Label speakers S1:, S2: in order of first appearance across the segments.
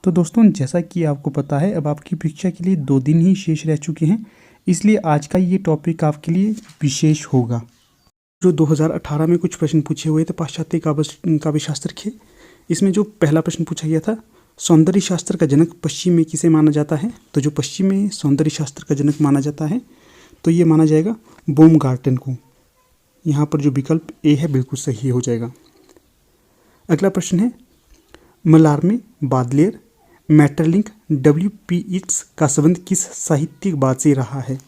S1: तो दोस्तों, जैसा कि आपको पता है, अब आपकी परीक्षा के लिए 2 दिन ही शेष रह चुके हैं, इसलिए आज का ये टॉपिक आपके लिए विशेष होगा। जो 2018 में कुछ प्रश्न पूछे हुए थे पाश्चात्य काव्य शास्त्र के, इसमें जो पहला प्रश्न पूछा गया था, सौंदर्य शास्त्र का जनक पश्चिम में किसे माना जाता है? तो जो पश्चिम में सौंदर्य शास्त्र का जनक माना जाता है तो ये माना जाएगा बोमगार्टन को। यहाँ पर जो विकल्प ए है बिल्कुल सही हो जाएगा। अगला प्रश्न है, मलारमे, बादलेयर, मेटरलिंक, WP इट्स का संबंध किस साहित्यिकवाद से रहा है?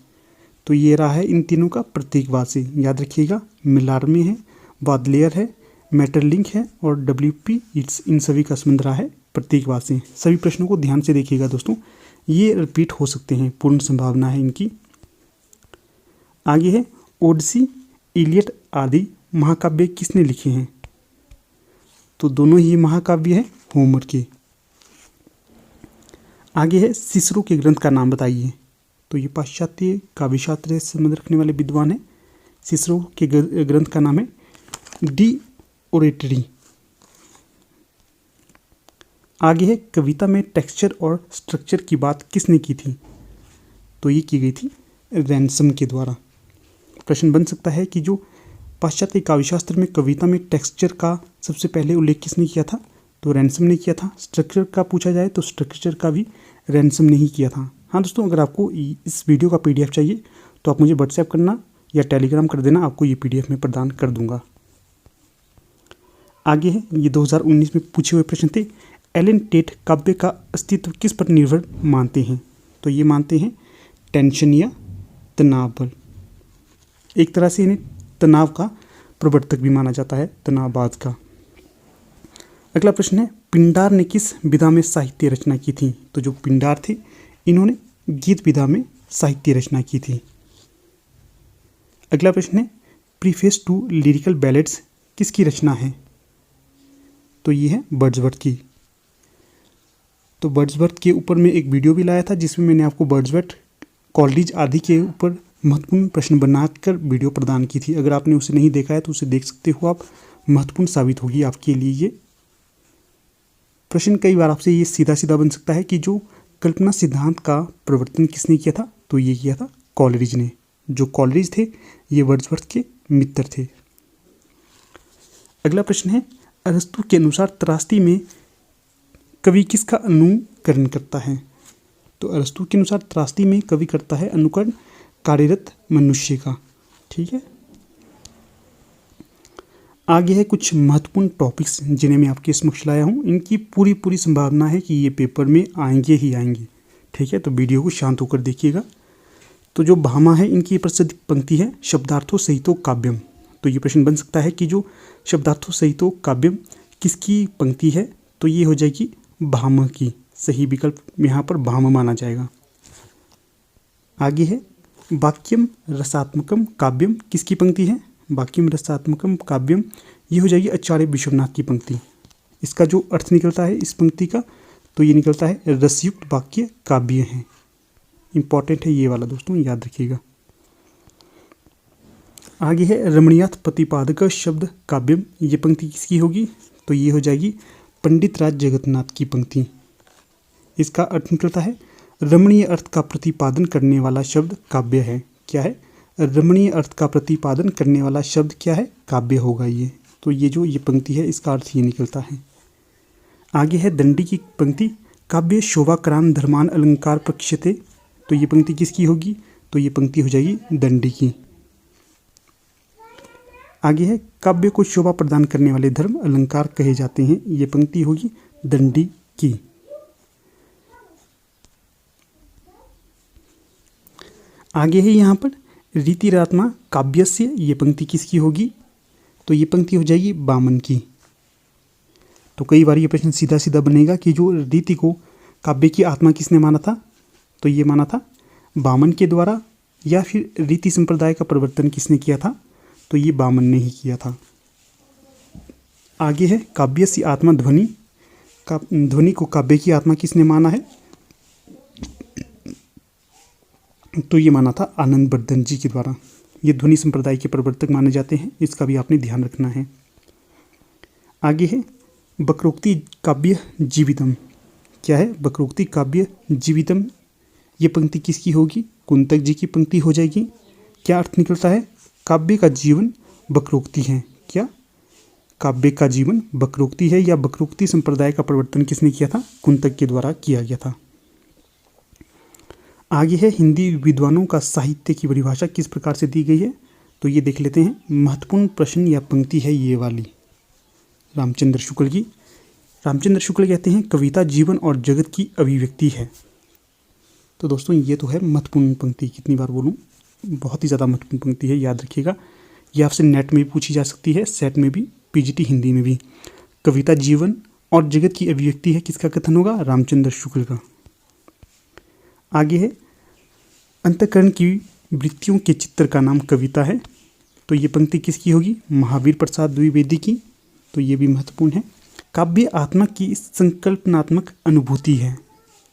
S1: तो ये रहा है इन तीनों का प्रतीकवाद से। याद रखिएगा, मलारमे है, बादलेयर है, मेटरलिंक है और WP इट्स, इन सभी का संबंध रहा है प्रतीकवाद से। सभी प्रश्नों को ध्यान से देखिएगा दोस्तों, ये रिपीट हो सकते हैं, पूर्ण संभावना है इनकी। आगे है, ओडिसी, इलियड आदि महाकाव्य किसने लिखे हैं? तो दोनों ही महाकाव्य है होमर के। आगे है, सिसरो के ग्रंथ का नाम बताइए। तो ये पाश्चात्य काव्यशास्त्र से संबंध रखने वाले विद्वान है। सिसरो के ग्रंथ का नाम है डी ओरेटरी। आगे है, कविता में टेक्सचर और स्ट्रक्चर की बात किसने की थी? तो ये की गई थी रैनसम के द्वारा। प्रश्न बन सकता है कि जो पाश्चात्य काव्यशास्त्र में कविता में टेक्सचर का सबसे पहले उल्लेख किसने किया था? तो रैनसम ने किया था। स्ट्रक्चर का पूछा जाए तो स्ट्रक्चर का भी रैनसम ने ही किया था। हाँ दोस्तों, अगर आपको इस वीडियो का PDF चाहिए तो आप मुझे व्हाट्सएप करना या टेलीग्राम कर देना, आपको ये PDF में प्रदान कर दूंगा। आगे है, ये 2019 में पूछे हुए प्रश्न थे, एलन टेट काव्य का अस्तित्व किस पर निर्भर मानते हैं? तो ये मानते हैं टेंशन या तनाव पर। एक तरह से इन्हें तनाव का प्रवर्तक भी माना जाता है, तनाववाद का। अगला प्रश्न है, पिंडार ने किस विधा में साहित्य रचना की थी? तो जो पिंडार थे, इन्होंने गीत विधा में साहित्य रचना की थी। अगला प्रश्न है, प्रीफेस टू लिरिकल बैलेड्स किसकी रचना है? तो ये है वर्ड्सवर्थ की। तो वर्ड्सवर्थ के ऊपर मैं एक वीडियो भी लाया था, जिसमें मैंने आपको वर्ड्सवर्थ, कॉलरिज आदि के ऊपर महत्वपूर्ण प्रश्न बनाकर वीडियो प्रदान की थी। अगर आपने उसे नहीं देखा है तो उसे देख सकते हो आप, महत्वपूर्ण साबित होगी आपके लिए ये। प्रश्न कई बार आपसे ये सीधा सीधा बन सकता है कि जो कल्पना सिद्धांत का प्रवर्तन किसने किया था? तो ये किया था कॉलरिज ने। जो कॉलरिज थे ये वर्ड्सवर्थ के मित्र थे। अगला प्रश्न है, अरस्तु के अनुसार त्रासदी में कवि किसका अनुकरण करता है? तो अरस्तु के अनुसार त्रासदी में कवि करता है अनुकरण कार्यरत मनुष्य का। ठीक है। आगे है कुछ महत्वपूर्ण टॉपिक्स जिन्हें मैं आपके समक्ष लाया हूँ। इनकी पूरी संभावना है कि ये पेपर में आएंगे ही आएंगे। ठीक है, तो वीडियो को शांत होकर देखिएगा। तो जो भामा है, इनकी प्रसिद्ध पंक्ति है शब्दार्थो सहितो काव्यम। तो ये प्रश्न बन सकता है कि जो शब्दार्थो सहितो काव्यम किसकी पंक्ति है? तो ये हो जाएगी भामा की। सही विकल्प यहाँ पर भामा माना जाएगा। आगे है, वाक्यम रसात्मकम काव्यम किसकी पंक्ति है? वाक्यम रसात्मकम काव्यम, ये हो जाएगी आचार्य विश्वनाथ की पंक्ति। इसका जो अर्थ निकलता है इस पंक्ति का, तो ये निकलता है रसयुक्त वाक्य काव्य हैं। इंपॉर्टेंट है ये वाला दोस्तों, याद रखिएगा। आगे है, रमणीयाथ प्रतिपादक शब्द काव्यम, ये पंक्ति किसकी होगी? तो ये हो जाएगी पंडित राज जगन्नाथ की पंक्ति। इसका अर्थ निकलता है रमणीय अर्थ का प्रतिपादन करने वाला शब्द काव्य है। क्या है? रमणीय अर्थ का प्रतिपादन करने वाला शब्द क्या है? काव्य होगा ये। तो ये जो ये पंक्ति है इसका अर्थ ये निकलता है। आगे है, दंडी की पंक्ति, काव्य शोभाक्रांत धर्मान अलंकार प्रक्षते। तो ये पंक्ति किसकी होगी? तो ये पंक्ति हो जाएगी दंडी की। आगे है, काव्य को शोभा प्रदान करने वाले धर्म अलंकार कहे जाते हैं। ये पंक्ति होगी दंडी की। आगे है यहाँ पर रीतिरात्मा काव्यस्य, ये पंक्ति किसकी होगी? तो ये पंक्ति हो जाएगी वामन की। तो कई बार ये प्रश्न सीधा सीधा बनेगा कि जो रीति को काव्य की आत्मा किसने माना था? तो ये माना था वामन के द्वारा, या फिर रीति संप्रदाय का परिवर्तन किसने किया था? तो ये वामन ने ही किया था। आगे है, काव्यस्य आत्मा ध्वनि, ध्वनि को काव्य की आत्मा किसने माना है? तो ये माना था आनंद वर्धन जी के द्वारा। ये ध्वनि संप्रदाय के प्रवर्तक माने जाते हैं, इसका भी आपने ध्यान रखना है। आगे है, वक्रोक्ति काव्य जीवितम, क्या है? वक्रोक्ति काव्य जीवितम। ये पंक्ति किसकी होगी? कुंतक जी की पंक्ति हो जाएगी। क्या अर्थ निकलता है? काव्य का जीवन वक्रोक्ति है। क्या? काव्य का जीवन वक्रोक्ति है, या वक्रोक्ति संप्रदाय का प्रवर्तन किसने किया था? कुंतक के द्वारा किया गया था। आगे है हिंदी विद्वानों का साहित्य की परिभाषा किस प्रकार से दी गई है, तो ये देख लेते हैं। महत्वपूर्ण प्रश्न या पंक्ति है ये वाली रामचंद्र शुक्ल की। रामचंद्र शुक्ल कहते हैं कविता जीवन और जगत की अभिव्यक्ति है। तो दोस्तों ये तो है महत्वपूर्ण पंक्ति। कितनी बार बोलूँ, बहुत ही ज़्यादा महत्वपूर्ण पंक्ति है, याद रखिएगा। ये आपसे नेट में भी पूछी जा सकती है, सेट में भी, पीजीटी हिंदी में भी। कविता जीवन और जगत की अभिव्यक्ति है, किसका कथन होगा? रामचंद्र शुक्ल का। आगे है अंतःकरण की वृत्तियों के चित्र का नाम कविता है। तो ये पंक्ति किसकी होगी? महावीर प्रसाद द्विवेदी की। तो ये भी महत्वपूर्ण है। काव्य आत्मा की संकल्पनात्मक अनुभूति है।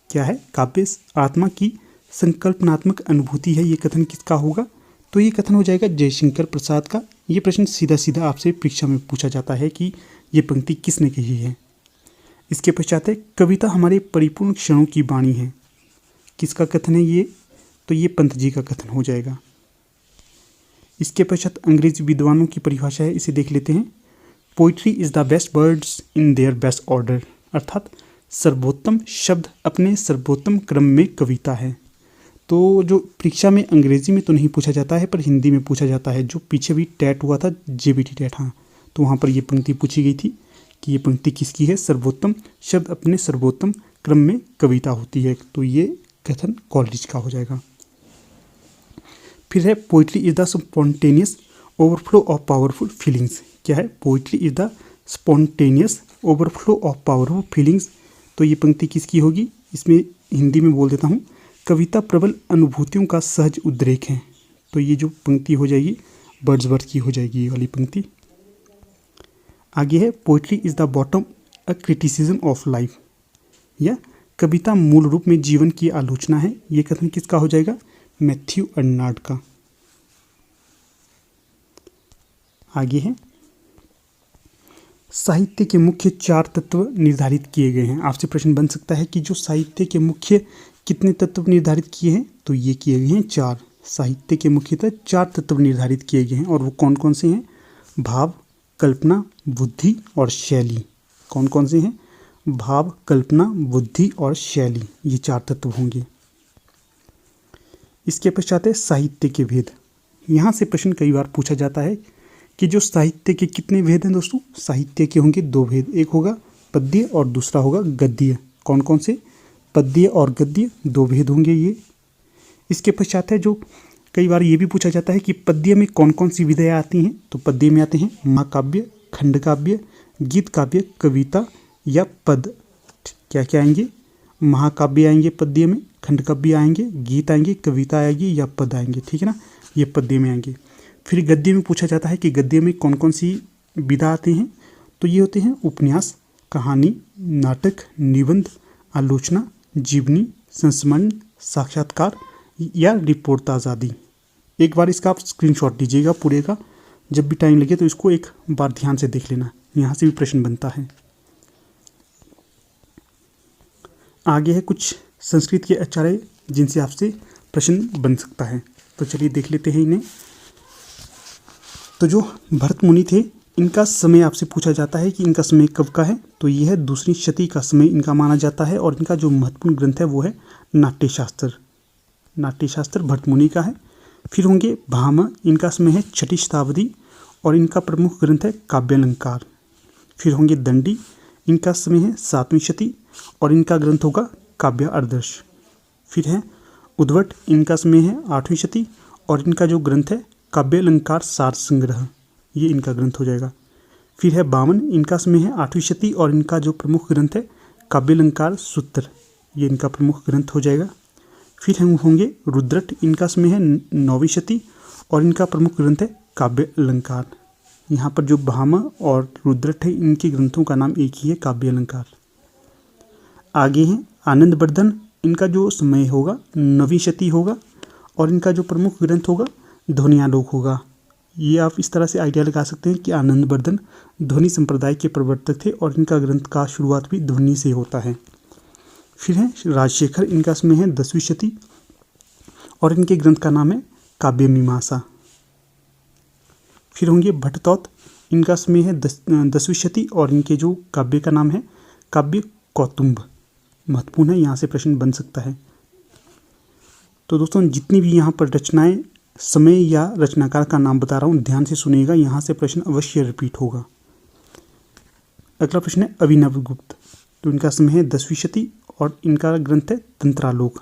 S1: क्या है? काव्य आत्मा की संकल्पनात्मक अनुभूति है। ये कथन किसका होगा? तो ये कथन हो जाएगा जयशंकर प्रसाद का। ये प्रश्न सीधा सीधा आपसे परीक्षा में पूछा जाता है कि ये पंक्ति किसने कही है। इसके पश्चात है कविता हमारे परिपूर्ण क्षणों की वाणी है। किसका कथन है ये? तो ये पंत जी का कथन हो जाएगा। इसके पश्चात अंग्रेजी विद्वानों की परिभाषा है, इसे देख लेते हैं। Poetry is the best words in their best order, अर्थात सर्वोत्तम शब्द अपने सर्वोत्तम क्रम में कविता है। तो जो परीक्षा में अंग्रेजी में तो नहीं पूछा जाता है, पर हिंदी में पूछा जाता है। जो पीछे भी टेट हुआ था, जेबीटी टेट, हाँ, तो वहाँ पर ये पंक्ति पूछी गई थी कि ये पंक्ति किसकी है? सर्वोत्तम शब्द अपने सर्वोत्तम क्रम में कविता होती है। तो ये कथन कॉलेज का हो जाएगा। फिर है poetry is the spontaneous overflow of powerful feelings. क्या है? Poetry is the spontaneous overflow of powerful feelings. तो ये पंक्ति किसकी होगी? इसमें हिंदी में बोल देता हूँ, कविता प्रबल अनुभूतियों का सहज उद्रेक है। तो ये जो पंक्ति हो जाएगी वर्ड्सवर्थ की हो जाएगी, ये वाली पंक्ति। आगे है poetry is the bottom a criticism of life, या कविता मूल रूप में जीवन की आलोचना है। ये कथन किसका हो जाएगा? मैथ्यू अर्नाल्ड का। आगे है साहित्य के मुख्य 4 तत्व निर्धारित किए गए हैं। आपसे प्रश्न बन सकता है कि जो साहित्य के मुख्य कितने तत्व निर्धारित किए हैं, तो ये किए गए हैं 4। साहित्य के मुख्यतः 4 तत्व निर्धारित किए गए हैं, और वो कौन कौन से हैं? भाव, कल्पना, बुद्धि और शैली। कौन कौन से हैं? भाव, कल्पना, बुद्धि और शैली, ये 4 तत्व होंगे। इसके पश्चात है साहित्य के भेद। यहाँ से प्रश्न कई बार पूछा जाता है कि जो साहित्य के कितने भेद हैं दोस्तों? साहित्य के होंगे 2 भेद, एक होगा पद्य और दूसरा होगा गद्य। कौन कौन से? पद्य और गद्य, 2 भेद होंगे ये। इसके पश्चात है जो कई बार ये भी पूछा जाता है कि पद्य में कौन कौन सी विधाएं आती हैं, तो पद्य में आते हैं महाकाव्य, खंड काव्य, गीत काव्य, कविता या पद। क्या क्या आएंगे? महाकाव्य आएंगे पद्य में, खंड काव्य आएंगे, गीत आएंगे, कविता आएगी या पद आएंगे, ठीक है ना, ये पद्य में आएंगे। फिर गद्य में पूछा जाता है कि गद्य में कौन कौन सी विधा आती हैं, तो ये होते हैं उपन्यास, कहानी, नाटक, निबंध, आलोचना, जीवनी, संस्मरण, साक्षात्कार या रिपोर्टाज आदि। एक बार इसका आप स्क्रीनशॉट लीजिएगा पूरे का, जब भी टाइम लगे तो इसको एक बार ध्यान से देख लेना, यहाँ से भी प्रश्न बनता है। आगे है कुछ संस्कृत के आचार्य जिनसे आपसे प्रश्न बन सकता है, तो चलिए देख लेते हैं इन्हें। तो जो भरत मुनि थे, इनका समय आपसे पूछा जाता है कि इनका समय कब का है, तो ये है 2री शती का समय इनका माना जाता है, और इनका जो महत्वपूर्ण ग्रंथ है वो है नाट्यशास्त्र। नाट्यशास्त्र भरत मुनि का है। फिर होंगे भामा, इनका समय है 6ठी शताब्दी और इनका प्रमुख ग्रंथ है काव्यालंकार। फिर होंगे दंडी, इनका समय है 7वीं शती और इनका ग्रंथ होगा काव्य आदर्श। फिर है उद्भट, इनका समय है 8वीं शती और इनका जो ग्रंथ है काव्यालंकार सार संग्रह, ये इनका ग्रंथ हो जाएगा। फिर है बामन, इनका समय है 8वीं शती और इनका जो प्रमुख ग्रंथ है काव्यालंकार सूत्र, ये इनका प्रमुख ग्रंथ हो जाएगा। फिर हम होंगे रुद्रट, इनका समय है 9वीं शती और इनका प्रमुख ग्रंथ है काव्य अलंकार। यहाँ पर जो भामा और रुद्रट है, इनके ग्रंथों का नाम एक ही है, काव्य अलंकार। आगे हैं आनंद वर्धन, इनका जो समय होगा 9वीं शती होगा और इनका जो प्रमुख ग्रंथ होगा ध्वनियालोक होगा। ये आप इस तरह से आइडिया लगा सकते हैं कि आनंद वर्धन ध्वनि संप्रदाय के प्रवर्तक थे और इनका ग्रंथ का शुरुआत भी ध्वनि से होता है। फिर है राजशेखर, इनका समय है 10वीं शती और इनके ग्रंथ का नाम है काव्य मीमांसा। फिर होंगे भट्टतौत, इनका समय है 10वीं शती और इनके जो काव्य का नाम है काव्य कौतुंब। महत्वपूर्ण है, यहाँ से प्रश्न बन सकता है। तो दोस्तों जितनी भी यहाँ पर रचनाएं, समय या रचनाकार का नाम बता रहा हूँ, ध्यान से सुनिएगा, यहाँ से प्रश्न अवश्य रिपीट होगा। अगला प्रश्न है अभिनवगुप्त, तो इनका समय है 10वीं शती और इनका ग्रंथ है तंत्रालोक।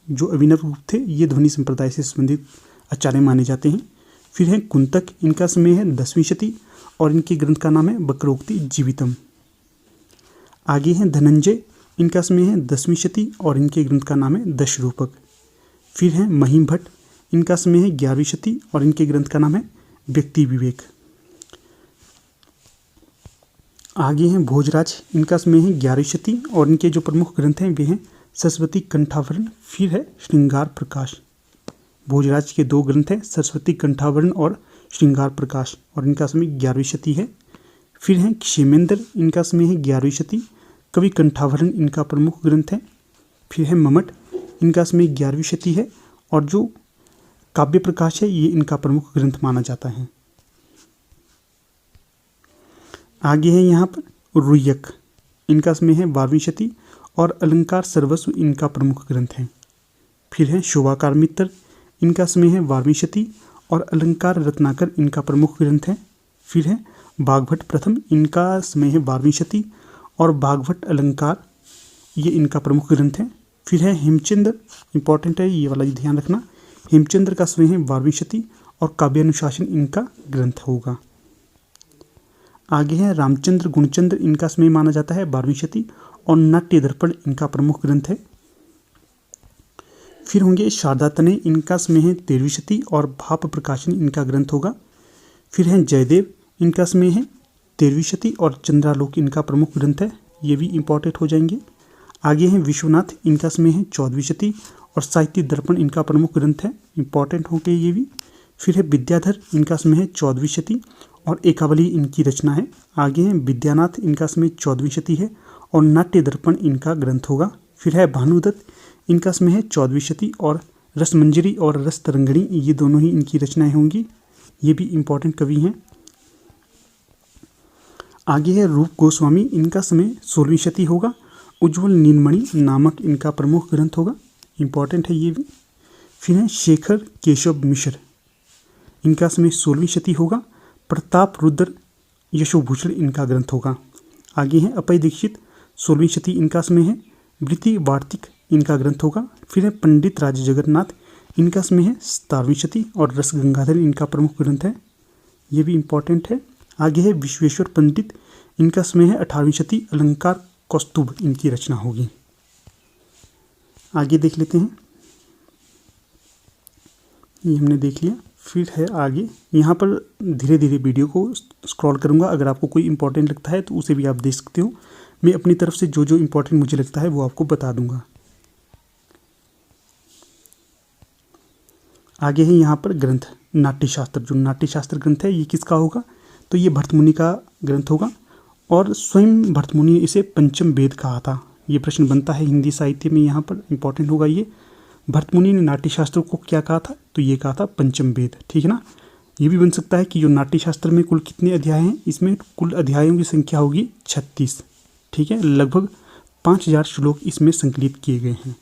S1: जो अभिनवगुप्त थे ये ध्वनि संप्रदाय से संबंधित आचार्य माने जाते हैं। फिर है कुंतक, इनका समय है 10वीं शती और इनके ग्रंथ का नाम है वक्रोक्ति जीवितम। आगे हैं धनंजय, इनका समय है 10वीं शती और इनके ग्रंथ का नाम है दशरूपक। फिर हैं महिम भट्ट, इनका समय है 11वीं शती और इनके ग्रंथ का नाम है व्यक्ति विवेक। आगे हैं भोजराज, इनका समय है 11वीं शती और इनके जो प्रमुख ग्रंथ हैं वे हैं सरस्वती कंठाभरण, फिर है श्रृंगार प्रकाश। भोजराज के 2 ग्रंथ हैं, सरस्वती कंठाभरण और श्रृंगार प्रकाश, और इनका समय 11वीं शती है। फिर हैं क्षेमेंद्र, इनका समय है 11वीं शती, कवि कंठाभरण इनका प्रमुख ग्रंथ है। फिर है मम्मट, इनका समय 11वीं शती है और जो काव्य प्रकाश है ये इनका प्रमुख ग्रंथ माना जाता है। आगे है यहाँ पर रुय्यक, इनका समय है 12वीं शती और अलंकार सर्वस्व इनका प्रमुख ग्रंथ है। फिर है शोभाकार मित्र, इनका समय है 12वीं शती और अलंकार रत्नाकर इनका प्रमुख ग्रंथ है। फिर है बाघभट्ट प्रथम, इनका समय है 12वीं शती और बाघभट्ट अलंकार ये इनका प्रमुख ग्रंथ है। फिर है हेमचंद्र, इंपॉर्टेंट है ये वाला ध्यान रखना, हेमचंद्र का समय है 12वीं शती और काव्यानुशासन इनका ग्रंथ होगा। आगे है रामचंद्र गुणचंद्र, इनका समय माना जाता है 12वीं शती और नाट्य दर्पण इनका प्रमुख ग्रंथ है। फिर होंगे शारदा तनय, इनका समय है 13वीं शती और भाप प्रकाशन इनका ग्रंथ होगा। फिर हैं जयदेव, इनका समय है 13वीं शती और चंद्रालोक इनका प्रमुख ग्रंथ है, ये भी इंपॉर्टेंट हो जाएंगे। आगे हैं विश्वनाथ, इनका समय है 14वीं शती और साहित्य दर्पण इनका प्रमुख ग्रंथ है, इंपॉर्टेंट होंगे ये भी। फिर है विद्याधर, इनका समय है 14वीं शती और एकावली इनकी रचना है। आगे हैं विद्यानाथ, इनका समय 14वीं शती है और नाट्य दर्पण इनका ग्रंथ होगा। फिर है भानुदत्त, इनका समय है 14वीं शती और रसमंजरी और रस तरंगिणी ये दोनों ही इनकी रचनाएं होंगी, ये भी इंपॉर्टेंट कवि हैं। आगे है रूप गोस्वामी, इनका समय 16वीं शती होगा, उज्ज्वल नीलमणि नामक इनका प्रमुख ग्रंथ होगा, इंपॉर्टेंट है ये भी। फिर है शेखर केशव मिश्र, इनका समय 16वीं शती होगा, प्रताप रुद्र यशोभूषण इनका ग्रंथ होगा। आगे हैं अपय दीक्षित, 16वीं शती इनका समय है, वृत्ति वार्तिक इनका ग्रंथ होगा। फिर है पंडित राज जगन्नाथ, इनका समय है 17वीं शती और रस गंगाधर इनका प्रमुख ग्रंथ है, ये भी इंपॉर्टेंट है। आगे है विश्वेश्वर पंडित, इनका समय है 18वीं शती, अलंकार कौस्तुभ इनकी रचना होगी। आगे देख लेते हैं, ये हमने देख लिया। फिर है आगे, यहाँ पर धीरे धीरे वीडियो को स्क्रॉल करूँगा, अगर आपको कोई इंपॉर्टेंट लगता है तो उसे भी आप देख सकते हो। मैं अपनी तरफ से जो जो इंपॉर्टेंट मुझे लगता है वो आपको बता दूंगा। आगे है यहाँ पर ग्रंथ नाट्यशास्त्र, जो नाट्यशास्त्र ग्रंथ है ये किसका होगा, तो ये भरतमुनि का ग्रंथ होगा और स्वयं भरतमुनि ने इसे पंचम वेद कहा था। ये प्रश्न बनता है हिंदी साहित्य में, यहाँ पर इंपॉर्टेंट होगा ये, भरतमुनि ने नाट्यशास्त्र को क्या कहा था, तो ये कहा था पंचम वेद, ठीक है ना। ये भी बन सकता है कि जो नाट्यशास्त्र में कुल कितने अध्याय हैं, इसमें कुल अध्यायों की संख्या होगी 36, ठीक है, लगभग 5000 श्लोक इसमें संकलित किए गए हैं।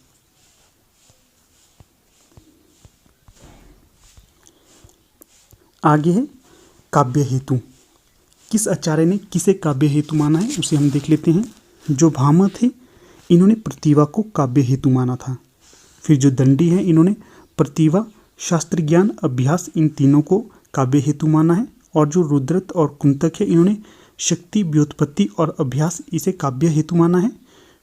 S1: आगे है काव्य हेतु, किस आचार्य ने किसे काव्य हेतु माना है उसे हम देख लेते हैं। जो भामह थे इन्होंने प्रतिभा को काव्य हेतु माना था। फिर जो दंडी हैं इन्होंने प्रतिभा, शास्त्र ज्ञान, अभ्यास इन तीनों को काव्य हेतु माना है। और जो रुद्रत और कुंतक है इन्होंने शक्ति, व्युत्पत्ति और अभ्यास इसे काव्य हेतु माना है।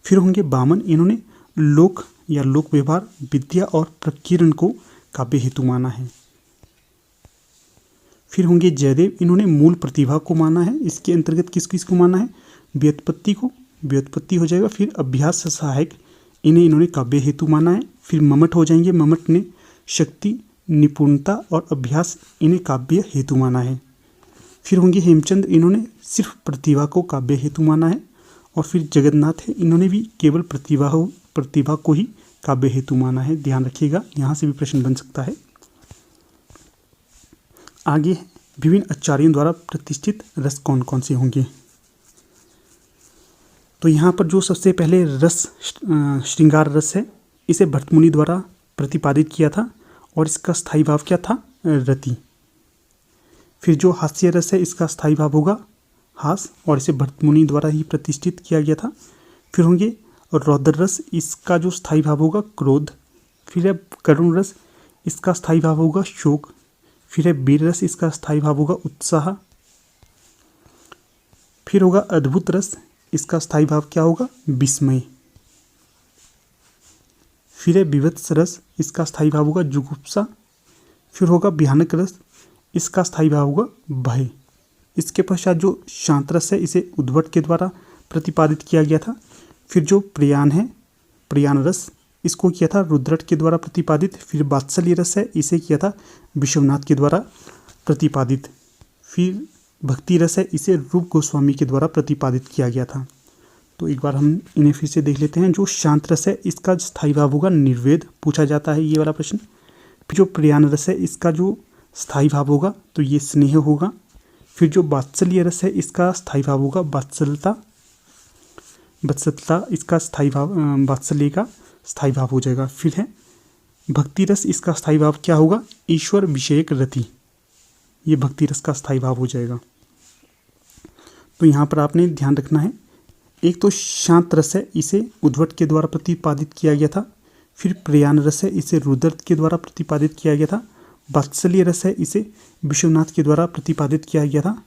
S1: फिर होंगे वामन, इन्होंने लोक या लोक व्यवहार, विद्या और प्रकीर्णन को काव्य हेतु माना है। फिर होंगे जयदेव, इन्होंने मूल प्रतिभा को माना है। इसके अंतर्गत किस किस को माना है, व्युत्पत्ति को, व्युत्पत्ति हो जाएगा। फिर अभ्यास सहायक, इन्होंने काव्य हेतु माना है। फिर मम्मट हो जाएंगे, मम्मट ने शक्ति, निपुणता और अभ्यास इन्हें काव्य हेतु माना है। फिर होंगे हेमचंद्र, इन्होंने सिर्फ प्रतिभा को काव्य हेतु माना है। और फिर जगन्नाथ है, इन्होंने भी केवल प्रतिभा को ही काव्य हेतु माना है, ध्यान रखिएगा, यहाँ से भी प्रश्न बन सकता है। आगे विभिन्न आचार्यों द्वारा प्रतिष्ठित रस कौन कौन से होंगे। तो यहाँ पर जो सबसे पहले रस श्रृंगार रस है, इसे भर्तमुनि द्वारा प्रतिपादित किया था और इसका स्थायी भाव क्या था, रति। फिर जो हास्य रस है, इसका स्थायी भाव होगा हास, और इसे भर्तमुनि द्वारा ही प्रतिष्ठित किया गया था। फिर होंगे रौद्र रस, इसका जो स्थायी भाव होगा क्रोध। फिर है करुण रस, इसका स्थायी भाव होगा शोक। फिर है वीर रस, इसका स्थायी भाव होगा उत्साह। फिर होगा अद्भुत रस, इसका स्थायी भाव क्या होगा, विस्मय। फिर है विभत्स रस, इसका स्थायी भाव होगा जुगुप्सा। फिर होगा भयानक रस, इसका स्थायी भाव होगा भय। इसके पश्चात जो शांत रस है, इसे उद्भट के द्वारा प्रतिपादित किया गया था। फिर जो प्रयाण है, प्रयाण रस, इसको किया था रुद्रट के द्वारा प्रतिपादित। फिर वात्सल्य रस है, इसे किया था विश्वनाथ के द्वारा प्रतिपादित। फिर भक्ति रस है, इसे रूप गोस्वामी के द्वारा प्रतिपादित किया गया था। तो एक बार हम इन्हें फिर से देख लेते हैं। जो शांत रस है, इसका स्थायी भाव होगा निर्वेद, पूछा जाता है ये वाला प्रश्न। फिर जो प्रयाण रस है, इसका जो स्थायी भाव होगा तो ये स्नेह होगा। फिर जो वात्सल्य रस है, इसका स्थायी भाव होगा वात्सलता, इसका स्थायी भाव वात्सल्य का स्थायी भाव हो जाएगा। फिर है भक्ति रस, इसका स्थायी भाव क्या होगा, ईश्वर विषयक रति, ये भक्ति रस का स्थायी भाव हो जाएगा। तो यहाँ पर आपने ध्यान रखना है, एक तो शांत रस है, इसे उद्भट के द्वारा प्रतिपादित किया गया था। फिर प्रयाण रस है, इसे रुद्रट के द्वारा प्रतिपादित किया गया था। वात्सल्य रस है, इसे विश्वनाथ के द्वारा प्रतिपादित किया गया था।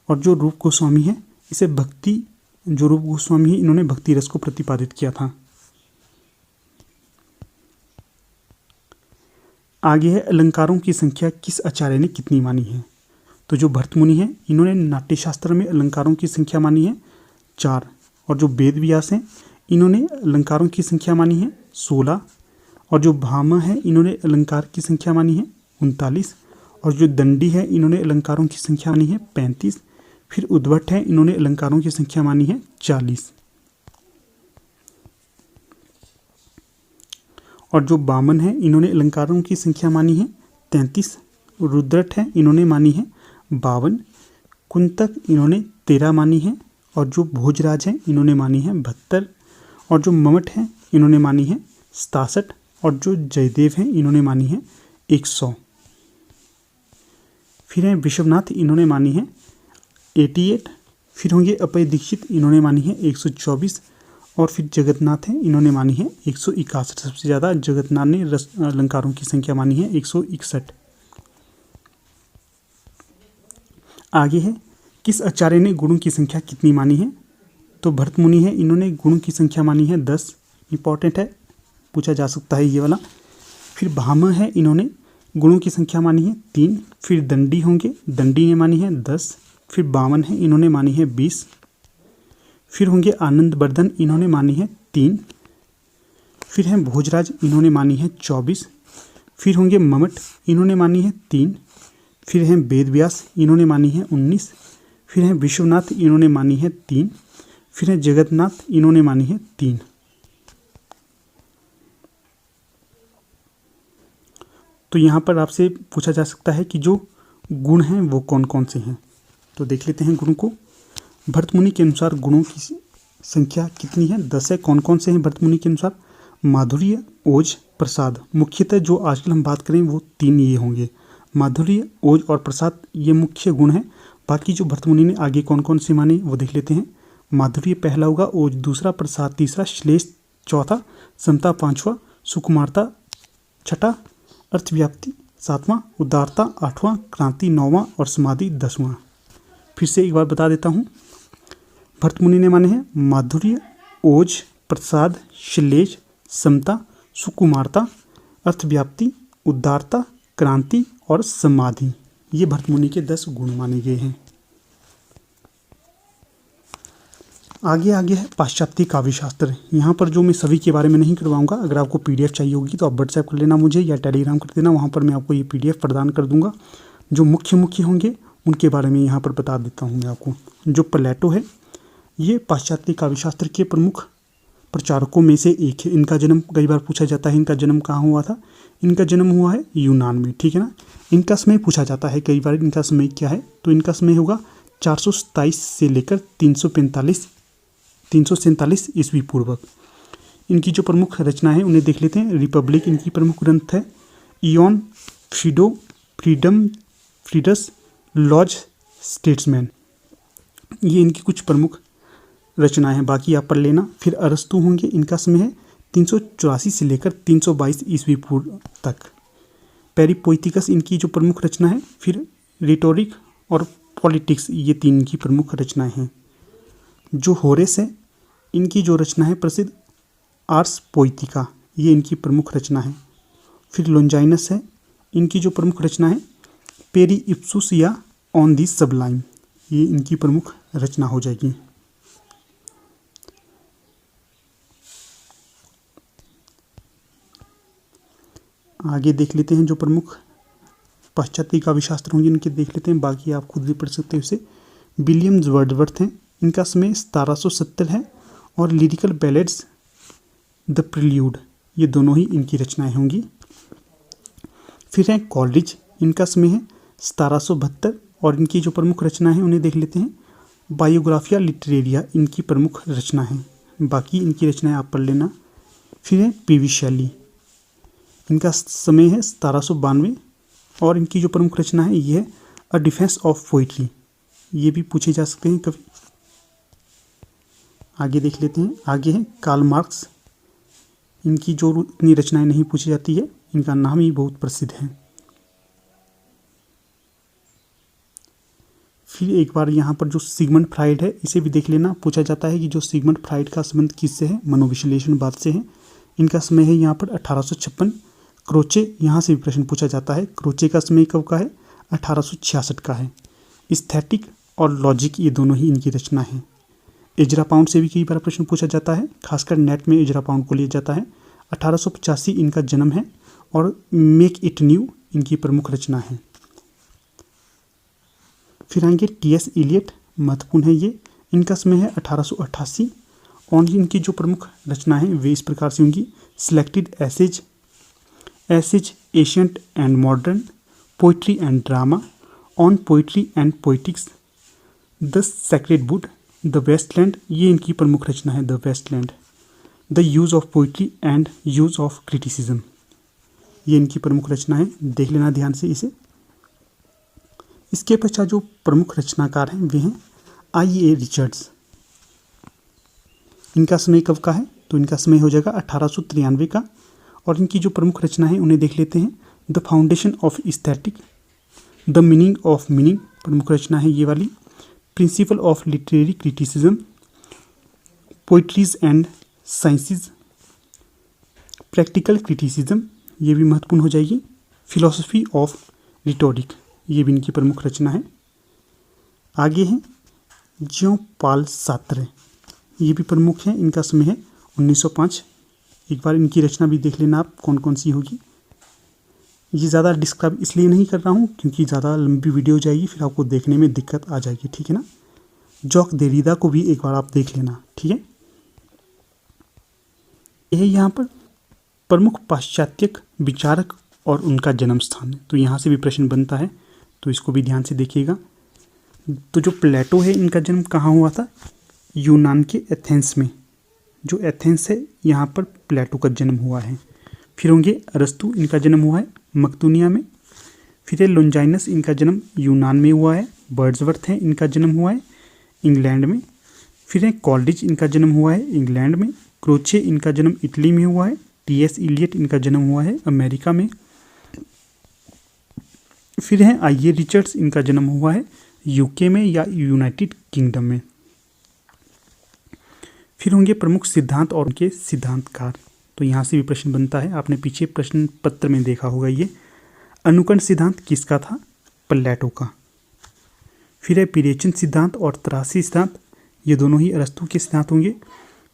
S1: और जो रूप गोस्वामी है, इसे रूप गोस्वामी है, इन्होंने भक्ति रस को प्रतिपादित किया था। आगे है अलंकारों की संख्या किस आचार्य ने कितनी मानी है। तो जो भर्तमुनि है, इन्होंने नाट्यशास्त्र में अलंकारों की संख्या मानी है 4। और जो वेद व्यास हैं, इन्होंने अलंकारों की संख्या मानी है 16। और जो भामा है, इन्होंने अलंकार की संख्या मानी है 39। और जो दंडी है, इन्होंने अलंकारों की संख्या मानी है 35। फिर उद्भट है, इन्होंने अलंकारों की संख्या मानी है 40। और जो वामन है, इन्होंने अलंकारों की संख्या मानी है 33। रुद्रट है, इन्होंने मानी है 52। कुंतक इन्होंने 13 मानी है। और जो भोजराज हैं, इन्होंने मानी है 72। और जो ममट हैं, इन्होंने मानी है 67। और जो जयदेव हैं, इन्होंने मानी है 100। फिर है विश्वनाथ, इन्होंने मानी है 88। फिर होंगे अभय दीक्षित, इन्होंने मानी है 124। और फिर जगन्नाथ हैं, इन्होंने मानी है 161। सबसे ज़्यादा जगन्नाथ ने अलंकारों की संख्या मानी है 161। आगे है किस आचार्य ने गुणों की संख्या कितनी मानी है। तो भर्तमुनि है, इन्होंने गुणों की संख्या मानी है 10। इंपॉर्टेंट है, पूछा जा सकता है ये वाला। फिर भामा है, इन्होंने गुणों की संख्या मानी है 3। फिर दंडी होंगे, दंडी ने मानी है 10। फिर वामन है, इन्होंने मानी है 20। फिर होंगे आनंद वर्धन, इन्होंने मानी है 3। फिर हैं भोजराज, इन्होंने मानी है 24। फिर होंगे ममट, इन्होंने मानी है 3। फिर हैं वेद व्यास, इन्होंने मानी है 19। फिर हैं विश्वनाथ, इन्होंने मानी है 3। फिर हैं जगन्नाथ, इन्होंने मानी है 3। तो यहाँ पर आपसे पूछा जा सकता है कि जो गुण हैं वो कौन कौन से हैं। तो देख लेते हैं गुणों को। भर्तमुनि के अनुसार गुणों की संख्या कितनी है, 10 है। कौन कौन से हैं भर्तमुनि के अनुसार, माधुर्य, ओज, प्रसाद। मुख्यतः जो आजकल हम बात करें वो 3 ये होंगे, माधुर्य, ओज और प्रसाद, ये मुख्य गुण हैं। बाकी जो भर्तमुनि ने आगे कौन कौन से माने वो देख लेते हैं। माधुर्य पहला होगा, ओज दूसरा, प्रसाद तीसरा, श्लेष चौथा, समता पांचवा, सुकुमारता छठा, अर्थव्याप्ति सातवां, उदारता आठवां, क्रांति नौवां और समाधि 10वां। फिर से एक बार बता देता हूँ। भर्तमुनि ने माने हैं माधुर्य, ओज, प्रसाद, श्लेष, समता, सुकुमारता, अर्थव्याप्ति, उदारता, क्रांति और समाधि। ये भर्तमुनि के 10 गुण माने गए हैं। आगे है पाश्चात्य काव्यशास्त्र। यहाँ पर जो मैं सभी के बारे में नहीं करवाऊंगा, अगर आपको पीडीएफ चाहिए होगी तो आप व्हाट्सएप कर लेना मुझे या टेलीग्राम कर देना, वहाँ पर मैं आपको ये पीडीएफ प्रदान कर दूंगा। जो मुख्य होंगे उनके बारे में यहाँ पर बता देता हूँ मैं आपको। जो प्लेटो है, ये पाश्चात्य काव्यशास्त्र के प्रमुख प्रचारकों में से एक है। इनका जन्म कई बार पूछा जाता है, इनका जन्म कहाँ हुआ था। इनका जन्म हुआ है यूनान में, ठीक है ना। इनका समय पूछा जाता है कई बार, इनका समय क्या है, तो इनका समय होगा 427 से लेकर 347 ईस्वी पूर्व। इनकी जो प्रमुख रचना है उन्हें देख लेते हैं। रिपब्लिक इनकी प्रमुख ग्रंथ है। इयॉन, फ्रीडो, फ्रीडम, फ्रीडस, लॉज, स्टेट्समैन, ये इनकी कुछ प्रमुख रचनाएं हैं। बाकी आप पढ़ लेना। फिर अरस्तु होंगे, इनका समय है 384 से लेकर 322 ईस्वी पूर्व तक। पेरिपोइथिकस इनकी जो प्रमुख रचना है। फिर रिटोरिक और पॉलिटिक्स, ये तीन इनकी प्रमुख रचनाएं हैं। जो होरेस है, इनकी जो रचना है प्रसिद्ध आर्स पोइथिका, ये इनकी प्रमुख रचना है। फिर लोंजाइनस है, इनकी जो प्रमुख रचना है पेरी इप्सुस या ऑन दी सबलाइम, ये इनकी प्रमुख रचना हो जाएगी। आगे देख लेते हैं जो प्रमुख पाश्चात्य काव्यशास्त्र होंगे इनके देख लेते हैं। बाकी आप खुद भी पढ़ सकते हो इसे। विलियम वर्ड्सवर्थ हैं, इनका समय 1770 है। और लिरिकल बैलेड्स, द प्रिल्यूड, ये दोनों ही इनकी रचनाएं होंगी। फिर है कॉलरिज, इनका समय है 1772। और इनकी जो प्रमुख रचना है उन्हें देख लेते हैं। बायोग्राफिया लिटरेरिया इनकी प्रमुख रचना है। बाकी इनकी रचनाएं आप पढ़ लेना। फिर है पी वी शैली, इनका समय है 1792। और इनकी जो प्रमुख रचना है ये है अ डिफेंस ऑफ पोइट्री, ये भी पूछे जा सकते हैं कभी। आगे देख लेते हैं। आगे है कार्ल मार्क्स, इनकी जो इतनी रचनाएं नहीं पूछी जाती है, इनका नाम ही बहुत प्रसिद्ध है। फिर एक बार यहाँ पर जो सिगमंड फ्राइड है इसे भी देख लेना। पूछा जाता है कि जो सिगमंड फ्राइड का संबंध किससे है, मनोविश्लेषणवाद से है। इनका समय है यहाँ पर 1856। क्रोचे, यहाँ से भी प्रश्न पूछा जाता है। क्रोचे का समय कब का है, 1866 का है। एस्थेटिक और लॉजिक, ये दोनों ही इनकी रचना है। एजरा पाउंड से भी कई बार प्रश्न पूछा जाता है, खासकर नेट में एजरा पाउंड को लिया जाता है। 1885 इनका जन्म है। और मेक इट न्यू इनकी प्रमुख रचना है। फिर आएंगे टी.एस. इलियट, महत्वपूर्ण है ये। इनका समय है 1888। और इनकी जो प्रमुख रचना है वे इस प्रकार से होंगी। Selected essays, ancient and modern, poetry and drama, on poetry and poetics, the sacred wood, the wasteland, ये इनकी प्रमुख रचना है। The wasteland, the use of poetry and use of criticism, ये इनकी प्रमुख रचना है। देख लेना ध्यान से इसे। इसके पश्चात जो प्रमुख रचनाकार हैं वे हैं I.A. रिचर्ड्स। इनका समय कब का है, तो इनका समय हो जाएगा 1893 का। और इनकी जो प्रमुख रचना है उन्हें देख लेते हैं। The foundation of aesthetic, the meaning of meaning, प्रमुख रचना है ये वाली। Principle of literary criticism, poetries and sciences, practical criticism, ये भी महत्वपूर्ण हो जाएगी। फिलॉसफी ऑफ रिटोरिक, ये भी इनकी प्रमुख रचना है। आगे हैं ज्यों पाल सार्त्रे, ये भी प्रमुख हैं। इनका समय है 1905। एक बार इनकी रचना भी देख लेना आप कौन कौन सी होगी। ये ज़्यादा डिस्क्राइब इसलिए नहीं कर रहा हूँ क्योंकि ज़्यादा लंबी वीडियो हो जाएगी, फिर आपको देखने में दिक्कत आ जाएगी, ठीक है ना। जॉक देरिदा को भी एक बार आप देख लेना, ठीक है। यह यहाँ पर प्रमुख पाश्चात्य विचारक और उनका जन्म स्थान है, तो यहाँ से भी प्रश्न बनता है, तो इसको भी ध्यान से देखिएगा। तो जो प्लेटो है इनका जन्म कहाँ हुआ था, यूनान के एथेंस में। जो एथेंस है यहाँ पर प्लेटो का जन्म हुआ है। फिर होंगे अरस्तु, इनका जन्म हुआ है मकदूनिया में। फिर है लोंजाइनस, इनका जन्म यूनान में हुआ है। वर्ड्सवर्थ है, इनका जन्म हुआ है इंग्लैंड में। फिर है कॉलरिज, इनका जन्म हुआ है इंग्लैंड में। क्रोचे, इनका जन्म इटली में हुआ है। टी.एस. इलियट, इनका जन्म हुआ है अमेरिका में। फिर है I.A. रिचर्ड्स, इनका जन्म हुआ है यूके में या यूनाइटेड किंगडम में। फिर होंगे प्रमुख सिद्धांत और उनके सिद्धांतकार, तो यहाँ से भी प्रश्न बनता है। आपने पीछे प्रश्न पत्र में देखा होगा ये। अनुकरण सिद्धांत किसका था, प्लेटो का। फिर है विरेचन सिद्धांत और त्रासी सिद्धांत, ये दोनों ही अरस्तु के सिद्धांत होंगे।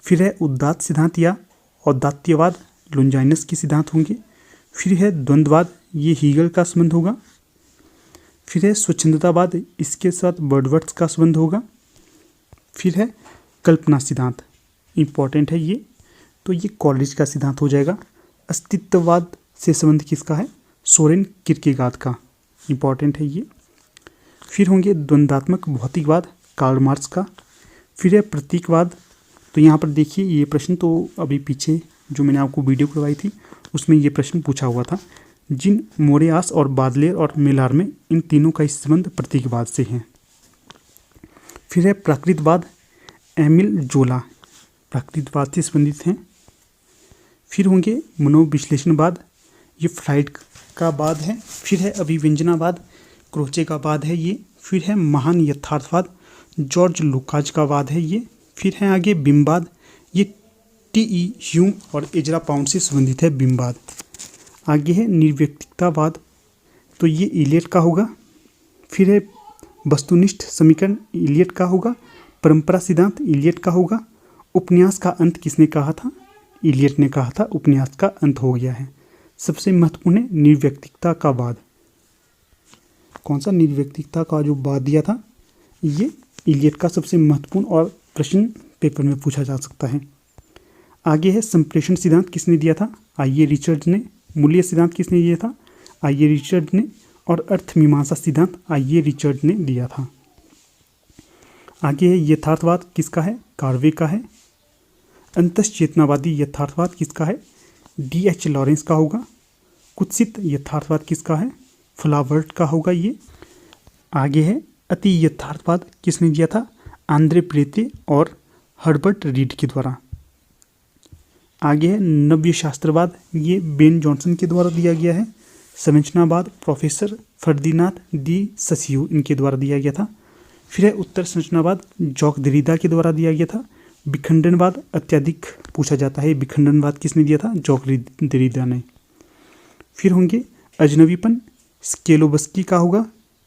S1: फिर है उदात्त सिद्धांत या औदात्यवाद, लोंजाइनस के सिद्धांत होंगे। फिर है द्वंद्ववाद, ये हीगल का संबंध होगा। फिर है स्वच्छंदतावाद, इसके साथ वर्ड्सवर्थ का संबंध होगा। फिर है कल्पना सिद्धांत, इम्पॉर्टेंट है ये, तो ये कॉलेज का सिद्धांत हो जाएगा। अस्तित्ववाद से संबंध किसका है? सोरेन किरकेगार्ड का, इम्पॉर्टेंट है ये। फिर होंगे द्वंद्वात्मक भौतिकवाद, कार्ल मार्क्स का। फिर है प्रतीकवाद, तो यहाँ पर देखिए ये प्रश्न तो अभी पीछे जो मैंने आपको वीडियो करवाई थी उसमें ये प्रश्न पूछा हुआ था। जिन मोरेयास और बादलेर और मेलार में इन तीनों का संबंध प्रतीकवाद से है। फिर है प्राकृतवाद, एमिल जोला प्राकृतवाद से संबंधित हैं। फिर होंगे मनोविश्लेषणवाद, ये फ्राइड का वाद है। फिर है अभिव्यंजनावाद, क्रोचे का वाद है ये। फिर है महान यथार्थवाद, जॉर्ज लुकाच का वाद है ये। फिर है आगे बिंबवाद, ये टी.ई. ह्यूम और एजरा पाउंड से संबंधित है बिंबवाद। आगे है निर्व्यक्तिकतावाद, तो ये इलियट का होगा। फिर है वस्तुनिष्ठ समीकरण, इलियट का होगा। परंपरा सिद्धांत, इलियट का होगा। उपन्यास का अंत किसने कहा था? इलियट ने कहा था उपन्यास का अंत हो गया है। सबसे महत्वपूर्ण है निर्व्यक्तिकता का वाद। कौन सा? निर्व्यक्तिकता का जो वाद दिया था ये इलियट का सबसे महत्वपूर्ण और प्रश्न पेपर में पूछा जा सकता है। आगे है संप्रेषण सिद्धांत, किसने दिया था? आई ए रिचर्ड्स ने। मूल्य सिद्धांत किसने दिया था? आई ए रिचर्ड्स ने। और अर्थमीमांसा सिद्धांत आई ए रिचर्ड्स ने दिया था। आगे है यथार्थवाद, किसका है? कार्वे का है। अंतश्चेतनावादी यथार्थवाद किसका है? डी.एच. लॉरेंस का होगा। कुत्सित यथार्थवाद किसका है? फ्लावर्ट का होगा ये। आगे है अति यथार्थवाद, किसने दिया था? आंद्रे प्रेते और हर्बर्ट रीड के द्वारा। आगे है नव्य शास्त्रवाद, ये बेन जॉनसन के द्वारा दिया गया है। संरचनावाद, प्रोफेसर फर्दिनांद डी ससियो इनके द्वारा दिया गया था। फिर है उत्तर संरचनावाद, जॉक देरिडा के द्वारा दिया गया था। विखंडनवाद अत्यधिक पूछा जाता है, विखंडनवाद किसने दिया था? जॉक देरिडा ने। फिर होंगे अजनबीपन, स्केलोवस्की का होगा।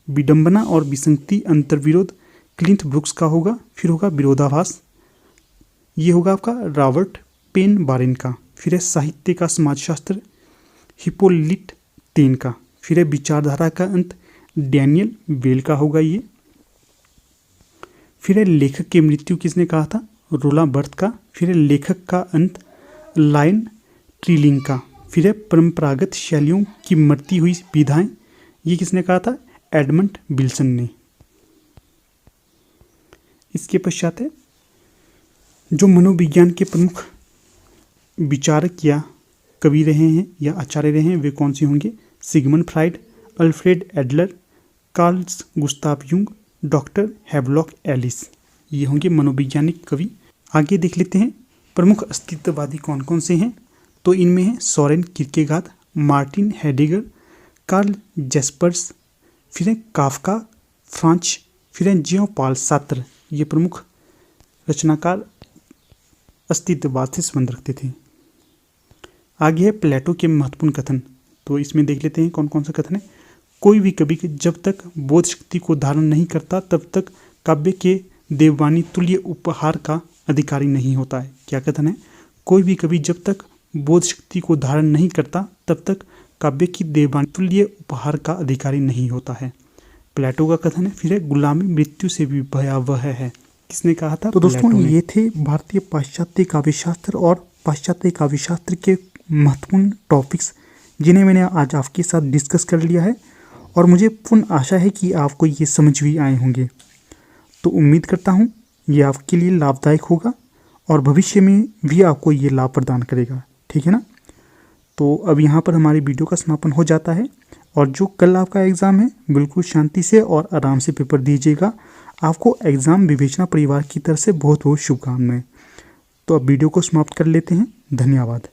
S1: विडंबना और विसंगति अंतर्विरोध, क्लिंट ब्रुक्स का होगा। फिर होगा विरोधाभास, ये होगा आपका रॉबर्ट पेन बारेन का। फिर है साहित्य का समाजशास्त्र, हिप्पोलिट टेन का। फिर है विचारधारा का अंत, डैनियल बेल का होगा ये। फिर है लेखक की मृत्यु, किसने कहा था? रोला बर्थ का। फिर है लेखक का अंत, लायन ट्रीलिंग का। फिर है परंपरागत शैलियों की मरती हुई विधाएं, ये किसने कहा था? एडमंड विल्सन ने। इसके पश्चात है जो मनोविज्ञान के प्रमुख विचारक या कवि रहे हैं या आचार्य रहे हैं वे कौन से होंगे? Sigmund Freud, Alfred Adler, Carl Gustav Jung, doctor Havelock Ellis, ये होंगे मनोवैज्ञानिक कवि। आगे देख लेते हैं प्रमुख अस्तित्ववादी कौन कौन से हैं। तो इनमें है सोरेन किरकेगार्ड, मार्टिन हेडेगर, कार्ल जैस्पर्स, फिर है काफका, फ्रांच, फिर है जियो पॉल सार्त्र, ये प्रमुख रचनाकार अस्तित्ववाद से संबंध रखते थे। आगे है प्लेटो के महत्वपूर्ण कथन, तो इसमें देख लेते हैं कौन कौन सा कथन है। कोई भी कवि जब तक बोध शक्ति को धारण नहीं करता तब तक काव्य के देववाणी तुल्य उपहार का अधिकारी नहीं होता है। क्या कथन है? कोई भी कवि जब तक बोध शक्ति को धारण नहीं करता तब तक काव्य की देववाणी तुल्य उपहार का अधिकारी नहीं होता है, प्लेटो का कथन है। फिर है गुलामी मृत्यु से भी भयावह है, किसने कहा था? तो दोस्तों ये थे भारतीय पाश्चात्य काव्यशास्त्र और पाश्चात्य काव्यशास्त्र के महत्वपूर्ण टॉपिक्स जिन्हें मैंने आज आपके साथ डिस्कस कर लिया है और मुझे पूर्ण आशा है कि आपको ये समझ भी आए होंगे। तो उम्मीद करता हूँ ये आपके लिए लाभदायक होगा और भविष्य में भी आपको ये लाभ प्रदान करेगा, ठीक है ना। तो अब यहाँ पर हमारी वीडियो का समापन हो जाता है और जो कल आपका एग्ज़ाम है बिल्कुल शांति से और आराम से पेपर दीजिएगा। आपको एग्ज़ाम विवेचना परिवार की तरफ से बहुत बहुत शुभकामनाएं। तो अब वीडियो को समाप्त कर लेते हैं। धन्यवाद।